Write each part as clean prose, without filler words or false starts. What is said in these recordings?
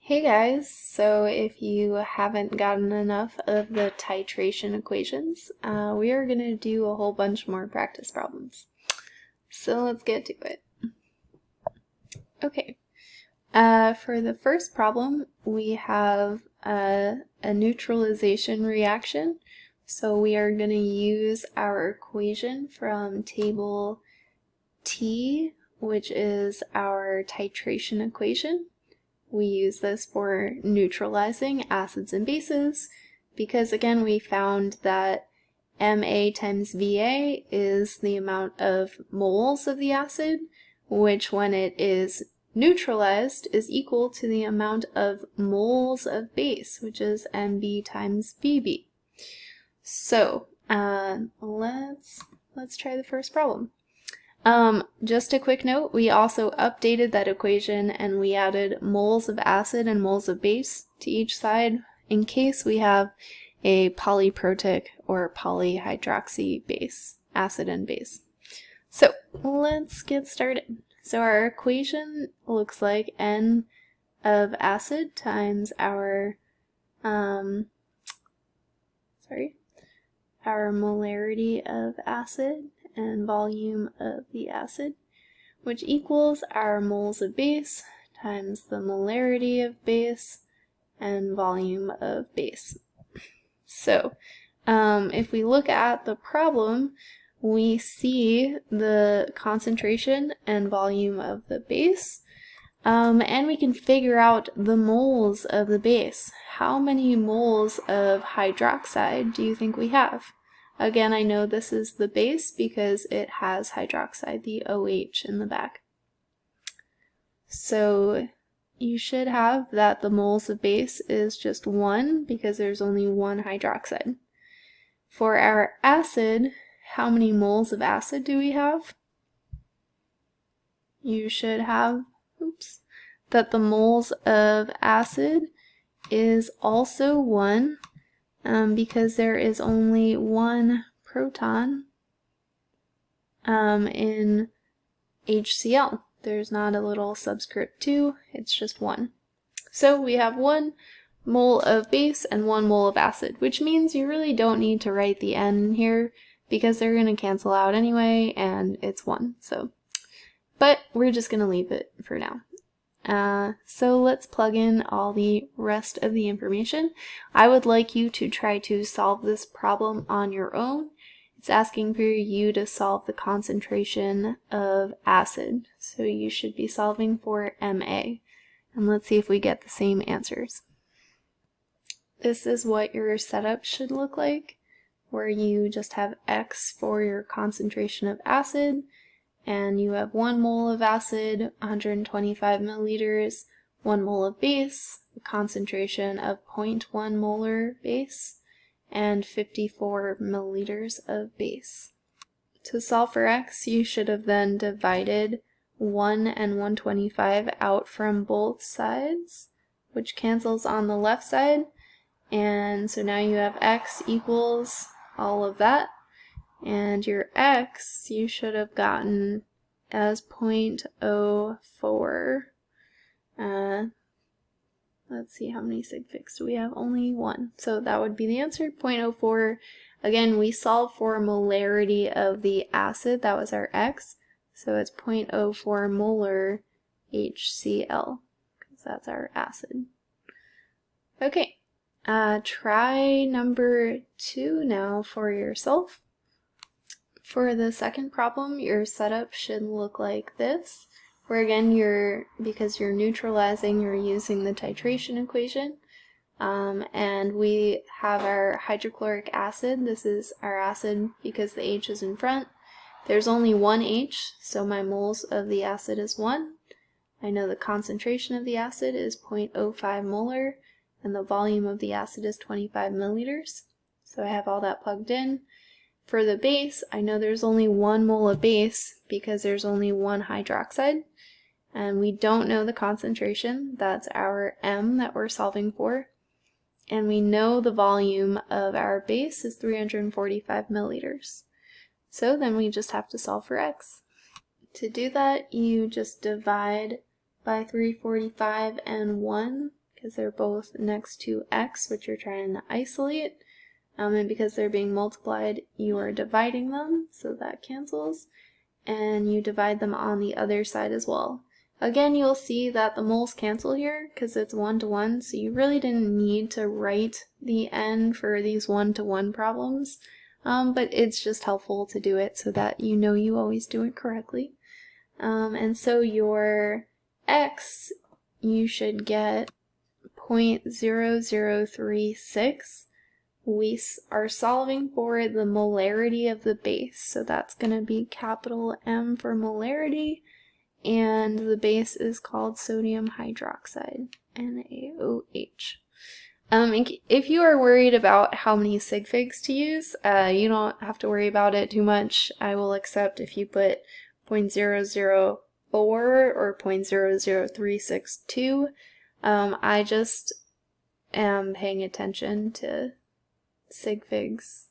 Hey guys, so if you haven't gotten enough of the titration equations, we are going to do a whole bunch more practice problems. So let's get to it. Okay, for the first problem, we have a neutralization reaction. So we are going to use our equation from table T, which is our titration equation. We use this for neutralizing acids and bases because, again, we found that Ma times Va is the amount of moles of the acid, which when it is neutralized is equal to the amount of moles of base, which is Mb times Bb. So let's try the first problem. Just a quick note, we also updated that equation and we added moles of acid and moles of base to each side in case we have a polyprotic or polyhydroxy base, acid and base. So let's get started. So our equation looks like N of acid times our molarity of acid and volume of the acid, which equals our moles of base times the molarity of base and volume of base. So if we look at the problem, we see the concentration and volume of the base, and we can figure out the moles of the base. How many moles of hydroxide do you think we have? Again, I know this is the base because it has hydroxide, the OH in the back. So you should have that the moles of base is just 1 because there's only one hydroxide. For our acid, how many moles of acid do we have? You should have, that the moles of acid is also 1. Because there is only one proton in HCl. There's not a little subscript 2, it's just 1. So we have 1 mole of base and 1 mole of acid, which means you really don't need to write the N here because they're going to cancel out anyway and it's 1. But we're just going to leave it for now. So let's plug in all the rest of the information. I would like you to try to solve this problem on your own. It's asking for you to solve the concentration of acid. So you should be solving for Ma. And let's see if we get the same answers. This is what your setup should look like, where you just have X for your concentration of acid, and you have 1 mole of acid, 125 milliliters, 1 mole of base, a concentration of 0.1 molar base, and 54 milliliters of base. To solve for X, you should have then divided 1 and 125 out from both sides, which cancels on the left side, and so now you have X equals all of that. And your X you should have gotten as 0.04. Let's see, how many sig figs do we have? Only 1. So that would be the answer, 0.04. Again, we solved for molarity of the acid. That was our X. So it's 0.04 molar HCl, because that's our acid. Okay, try number 2 now for yourself. For the second problem, your setup should look like this, where again, because you're neutralizing, you're using the titration equation, and we have our hydrochloric acid. This is our acid because the H is in front. There's only one H, so my moles of the acid is 1. I know the concentration of the acid is 0.05 molar, and the volume of the acid is 25 milliliters. So I have all that plugged in. For the base, I know there's only 1 mole of base because there's only 1 hydroxide, and we don't know the concentration. That's our M that we're solving for. And we know the volume of our base is 345 milliliters. So then we just have to solve for X. To do that, you just divide by 345 and 1, because they're both next to x, which you're trying to isolate. And because they're being multiplied, you are dividing them, so that cancels. And you divide them on the other side as well. Again, you'll see that the moles cancel here because it's 1 to 1, so you really didn't need to write the n for these 1 to 1 problems, but it's just helpful to do it so that you know you always do it correctly. And so your x, you should get 0.0036. We are solving for the molarity of the base, so that's going to be capital M for molarity, and the base is called sodium hydroxide, NaOH. If you are worried about how many sig figs to use, you don't have to worry about it too much. I will accept if you put 0.004 or 0.00362. I just am paying attention to sig figs.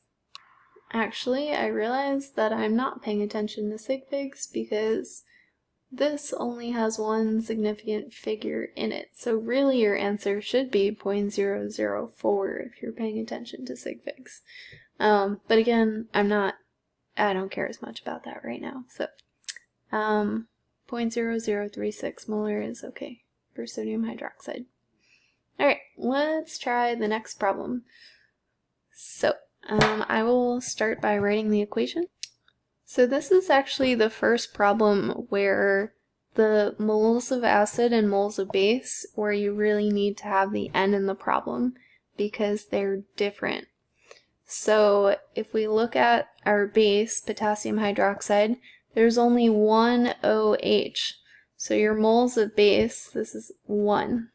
Actually, I realized that I'm not paying attention to sig figs because this only has one significant figure in it, so really your answer should be 0.004 if you're paying attention to sig figs. But again, I don't care as much about that right now, so 0.0036 molar is okay for sodium hydroxide. Alright, let's try the next problem. So, I will start by writing the equation. So this is actually the first problem where the moles of acid and moles of base, where you really need to have the n in the problem because they're different. So if we look at our base, potassium hydroxide, there's only one OH. So your moles of base, this is 1.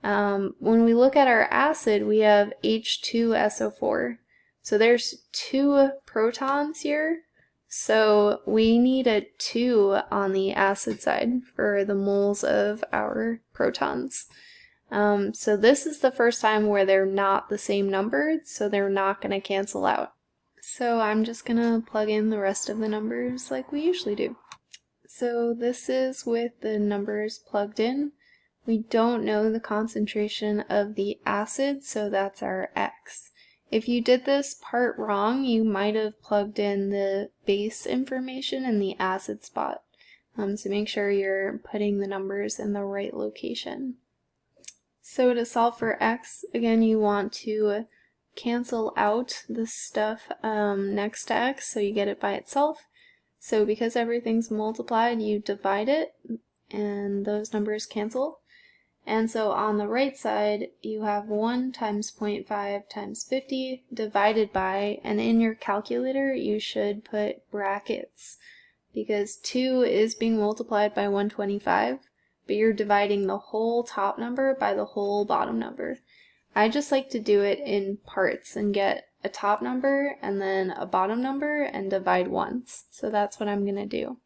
When we look at our acid, we have H2SO4. So there's 2 protons here. So we need a 2 on the acid side for the moles of our protons. So this is the first time where they're not the same number, so they're not going to cancel out. So I'm just going to plug in the rest of the numbers like we usually do. So this is with the numbers plugged in. We don't know the concentration of the acid, so that's our x. If you did this part wrong, you might have plugged in the base information in the acid spot. So make sure you're putting the numbers in the right location. So to solve for x, again, you want to cancel out the stuff next to x so you get it by itself. So because everything's multiplied, you divide it, and those numbers cancel. And so on the right side, you have 1 times 0.5 times 50 divided by, and in your calculator, you should put brackets, because 2 is being multiplied by 125, but you're dividing the whole top number by the whole bottom number. I just like to do it in parts and get a top number and then a bottom number and divide once. So that's what I'm going to do.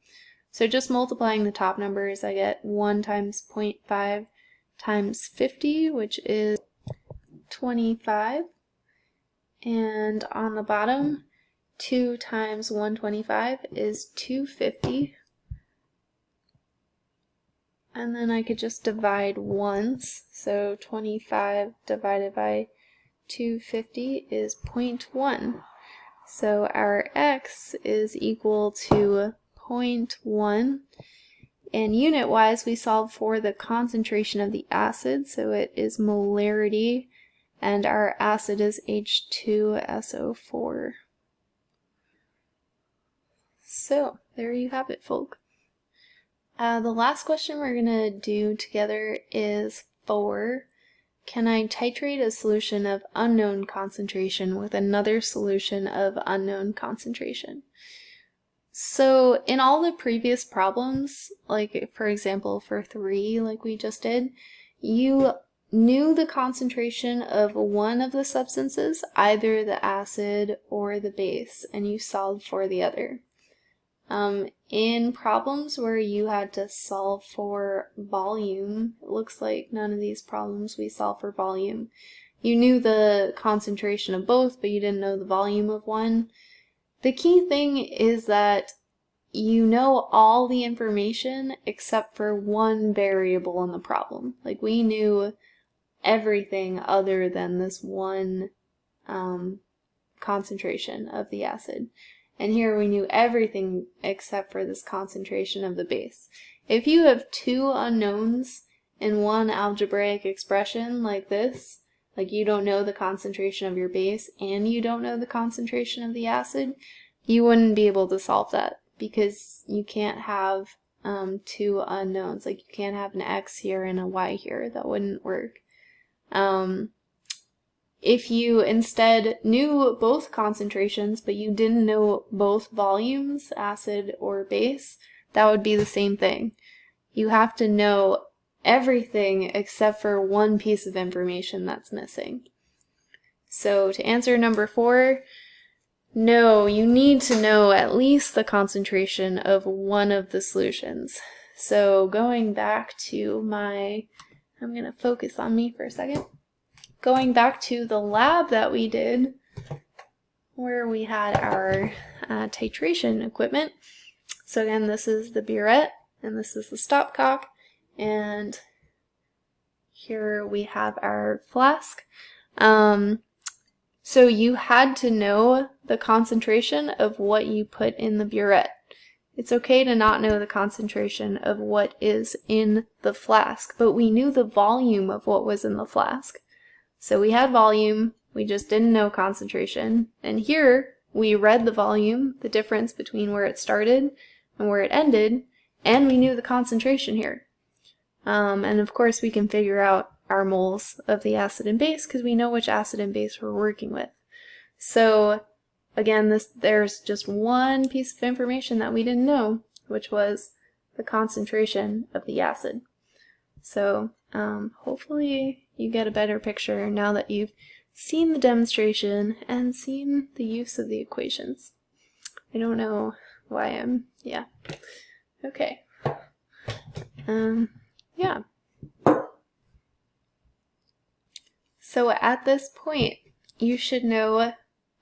So just multiplying the top numbers, I get 1 times 0.5 times 50, which is 25, and on the bottom, 2 times 125 is 250, and then I could just divide once, so 25 divided by 250 is 0.1, so our x is equal to 0.1. And unit-wise, we solve for the concentration of the acid, so it is molarity, and our acid is H2SO4. So, there you have it, folk. The last question we're going to do together is can I titrate a solution of unknown concentration with another solution of unknown concentration? So in all the previous problems, like for example for 3, like we just did, you knew the concentration of one of the substances, either the acid or the base, and you solved for the other. In problems where you had to solve for volume, it looks like none of these problems we solve for volume. You knew the concentration of both, but you didn't know the volume of one. The key thing is that you know all the information except for one variable in the problem. Like we knew everything other than this one concentration of the acid. And here we knew everything except for this concentration of the base. If you have two unknowns in one algebraic expression like this, like you don't know the concentration of your base and you don't know the concentration of the acid, you wouldn't be able to solve that because you can't have two unknowns. Like you can't have an x here and a y here. That wouldn't work. If you instead knew both concentrations but you didn't know both volumes, acid or base, that would be the same thing. You have to know everything except for one piece of information that's missing. So to answer number 4, no, you need to know at least the concentration of one of the solutions. So going back to I'm going to focus on me for a second. Going back to the lab that we did, where we had our titration equipment. So again, this is the burette, and this is the stopcock, and here we have our flask. So you had to know the concentration of what you put in the burette. It's okay to not know the concentration of what is in the flask, but we knew the volume of what was in the flask. So we had volume, we just didn't know concentration, and here we read the volume, the difference between where it started and where it ended, and we knew the concentration here. And of course we can figure out our moles of the acid and base because we know which acid and base we're working with. So again, there's just one piece of information that we didn't know, which was the concentration of the acid. So hopefully you get a better picture now that you've seen the demonstration and seen the use of the equations. I don't know why yeah. Okay. Yeah. So at this point, you should know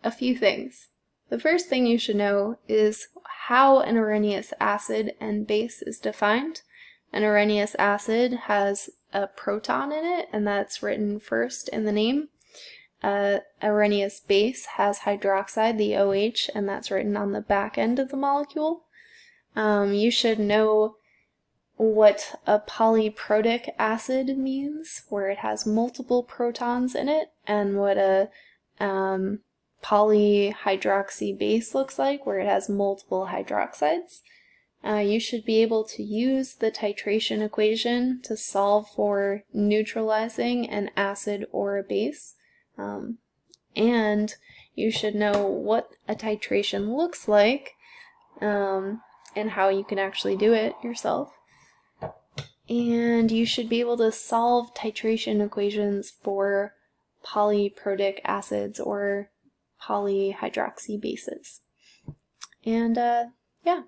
a few things. The first thing you should know is how an Arrhenius acid and base is defined. An Arrhenius acid has a proton in it, and that's written first in the name. Arrhenius base has hydroxide, the OH, and that's written on the back end of the molecule. You should know what a polyprotic acid means, where it has multiple protons in it, and what a polyhydroxy base looks like, where it has multiple hydroxides. You should be able to use the titration equation to solve for neutralizing an acid or a base. And you should know what a titration looks like and how you can actually do it yourself. And you should be able to solve titration equations for polyprotic acids or polyhydroxy bases. And yeah.